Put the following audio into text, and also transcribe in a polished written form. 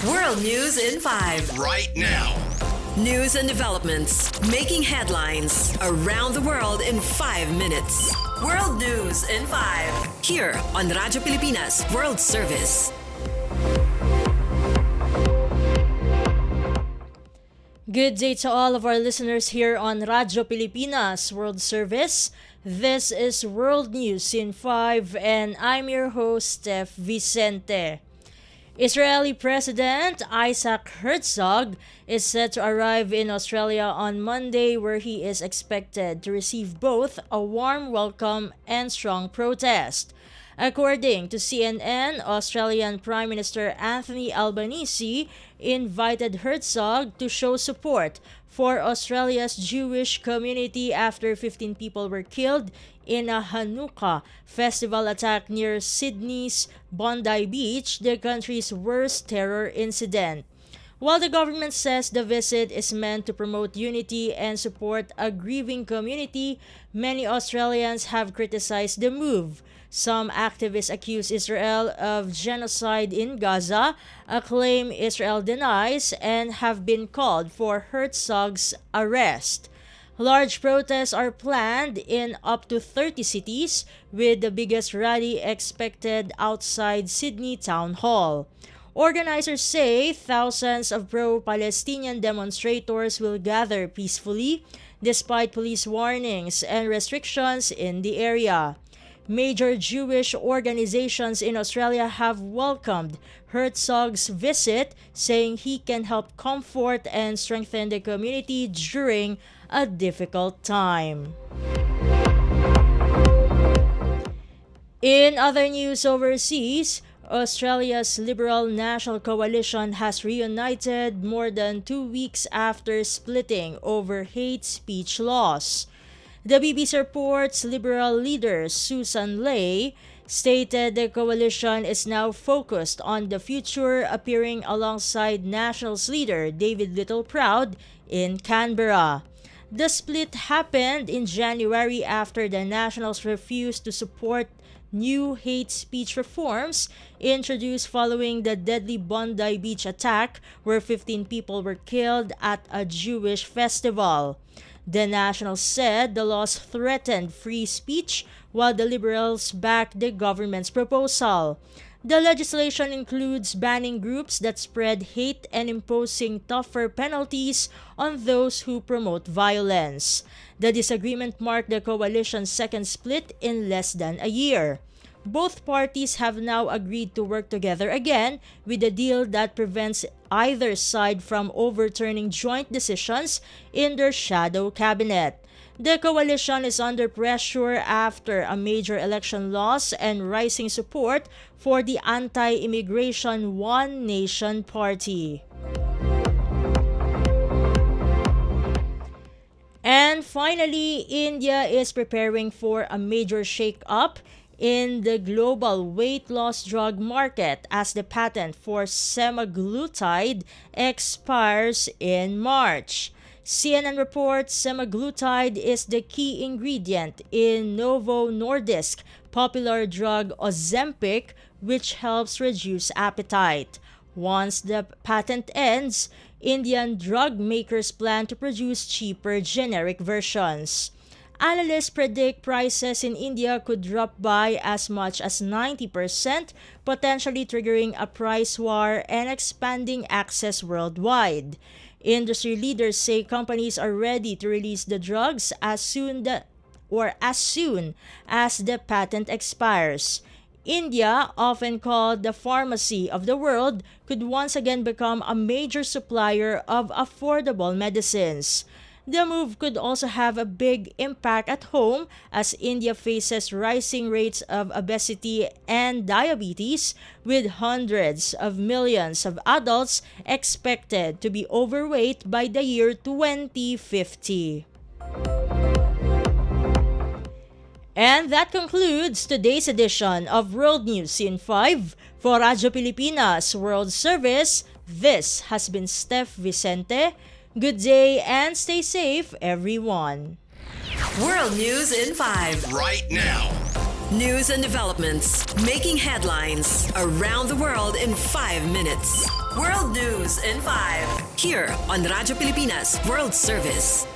World News in 5. Right now. News and developments making headlines around the world in 5 minutes. World News in 5. Here on Radyo Pilipinas World Service. Good day to all of our listeners here on Radyo Pilipinas World Service. This is World News in 5 and I'm your host, Steph Vicente. Israeli President Isaac Herzog is set to arrive in Australia on Monday, where he is expected to receive both a warm welcome and strong protest. According to CNN, Australian Prime Minister Anthony Albanese invited Herzog to show support for Australia's Jewish community after 15 people were killed in a Hanukkah festival attack near Sydney's Bondi Beach, the country's worst terror incident. While the government says the visit is meant to promote unity and support a grieving community, many Australians have criticized the move. Some activists accuse Israel of genocide in Gaza, a claim Israel denies, and have been called for Herzog's arrest. Large protests are planned in up to 30 cities, with the biggest rally expected outside Sydney Town Hall. Organizers say thousands of pro-Palestinian demonstrators will gather peacefully despite police warnings and restrictions in the area. Major Jewish organizations in Australia have welcomed Herzog's visit, saying he can help comfort and strengthen the community during a difficult time. In other news overseas, Australia's Liberal National Coalition has reunited more than 2 weeks after splitting over hate speech laws. The BBC reports Liberal leader Susan Ley stated the coalition is now focused on the future, appearing alongside Nationals leader David Littleproud in Canberra. The split happened in January after the Nationals refused to support new hate speech reforms introduced following the deadly Bondi Beach attack, where 15 people were killed at a Jewish festival. The Nationals said the laws threatened free speech, while the Liberals backed the government's proposal. The legislation includes banning groups that spread hate and imposing tougher penalties on those who promote violence. The disagreement marked the coalition's second split in less than a year. Both parties have now agreed to work together again, with a deal that prevents either side from overturning joint decisions in their shadow cabinet. The coalition is under pressure after a major election loss and rising support for the anti-immigration One Nation Party. And finally, India is preparing for a major shake-up in the global weight loss drug market as the patent for semaglutide expires in March. CNN reports semaglutide is the key ingredient in Novo Nordisk popular drug Ozempic, which helps reduce appetite. Once the patent ends, Indian drug makers plan to produce cheaper generic versions. Analysts predict prices in India could drop by as much as 90%, potentially triggering a price war and expanding access worldwide. Industry leaders say companies are ready to release the drugs as soon as the patent expires. India, often called the pharmacy of the world, could once again become a major supplier of affordable medicines. The move could also have a big impact at home as India faces rising rates of obesity and diabetes, with hundreds of millions of adults expected to be overweight by the year 2050. And that concludes today's edition of World News in 5. For Radyo Pilipinas World Service, this has been Steph Vicente. Good day and stay safe, everyone. World News in 5. Right now. News and developments making headlines around the world in 5 minutes. World News in 5. Here on Radyo Pilipinas World Service.